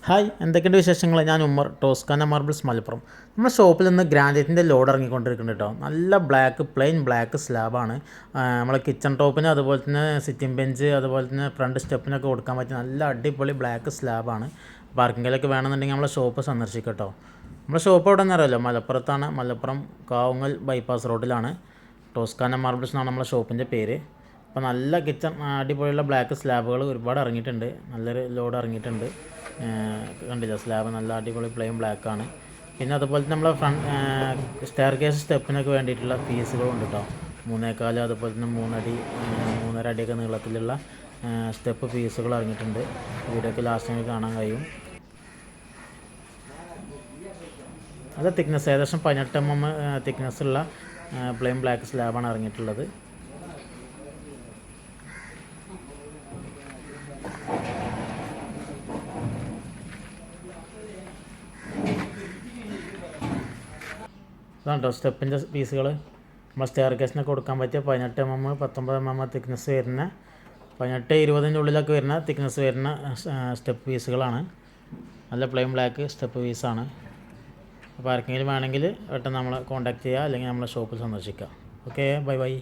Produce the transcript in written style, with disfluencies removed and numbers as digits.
Hi, എന്തൊക്കെയുണ്ട് വിശേഷങ്ങൾ? ഞാൻ ഉമ്മർ, ടോസ്കാന മാർബിൾസ് മലപ്പുറം. നമ്മുടെ ഷോപ്പിൽ നിന്ന് ഗ്രാനൈറ്റിൻ്റെ ലോഡ് ഇറങ്ങിക്കൊണ്ടിരിക്കുന്നുണ്ട് കേട്ടോ. നല്ല പ്ലെയിൻ ബ്ലാക്ക് സ്ലാബാണ്. നമ്മളെ കിച്ചൺ ടോപ്പിന്, അതുപോലെ തന്നെ സിറ്റിംഗ് ബെഞ്ച്, അതുപോലെ തന്നെ ഫ്രണ്ട് സ്റ്റെപ്പിനൊക്കെ കൊടുക്കാൻ പറ്റിയ നല്ല അടിപൊളി ബ്ലാക്ക് സ്ലാബാണ്. പാർക്കിങ്ങിലൊക്കെ വേണമെന്നുണ്ടെങ്കിൽ നമ്മളെ ഷോപ്പ് സന്ദർശിക്കാം കേട്ടോ. നമ്മുടെ ഷോപ്പ് എവിടെ നിന്ന് അറിയാമല്ലോ, മലപ്പുറത്താണ്. മലപ്പുറം കാവുങ്ങൽ ബൈപ്പാസ് റോഡിലാണ്. ടോസ്കാന മാർബിൾസ് എന്നാണ് നമ്മളെ ഷോപ്പിൻ്റെ പേര്. അപ്പോൾ നല്ല കിച്ചൺ അടിപൊളിയുള്ള ബ്ലാക്ക് സ്ലാബുകൾ ഒരുപാട് ഇറങ്ങിയിട്ടുണ്ട്. നല്ലൊരു ലോഡ് ഇറങ്ങിയിട്ടുണ്ട്. കണ്ടില്ല, സ്ലാബ് നല്ല അടിപൊളി പ്ലെയിൻ ബ്ലാക്കാണ്. പിന്നെ അതുപോലെ തന്നെ നമ്മളെ സ്റ്റെയർ കേസ് സ്റ്റെപ്പിനൊക്കെ വേണ്ടിയിട്ടുള്ള പീസുകളും ഉണ്ട് കേട്ടോ. 3.4, അതുപോലെ തന്നെ 3 അടി 3.5 അടിയൊക്കെ നീളത്തിലുള്ള സ്റ്റെപ്പ് പീസുകൾ ഇറങ്ങിയിട്ടുണ്ട്. വീഡിയോക്ക് ലാസ്റ്റ് കാണാൻ കഴിയും. അത് തിക്നെസ് ഏകദേശം 18 mm തിക്നെസ്സുള്ള പ്ലെയിൻ ബ്ലാക്ക് സ്ലാബാണ് ഇറങ്ങിയിട്ടുള്ളത്. ഇതാണ് കേട്ടോ സ്റ്റെപ്പിൻ്റെ പീസുകൾ. നമ്മൾ സ്റ്റെയർ കേസിനൊക്കെ കൊടുക്കാൻ പറ്റിയ 18 mm 19 mm തിക്നെസ് വരുന്ന 18-20 ഉള്ളിലൊക്കെ വരുന്ന തിക്നെസ് വരുന്ന സ്റ്റെപ്പ് പീസുകളാണ്. നല്ല പ്ലെയിൻ ബ്ലാക്ക് സ്റ്റെപ്പ് പീസാണ്. അപ്പോൾ ആർക്കെങ്കിലും വേണമെങ്കിൽ പെട്ടെന്ന് നമ്മളെ കോൺടാക്റ്റ് ചെയ്യുക, അല്ലെങ്കിൽ നമ്മളെ ഷോപ്പിൽ സന്ദർശിക്കുക. Okay, by.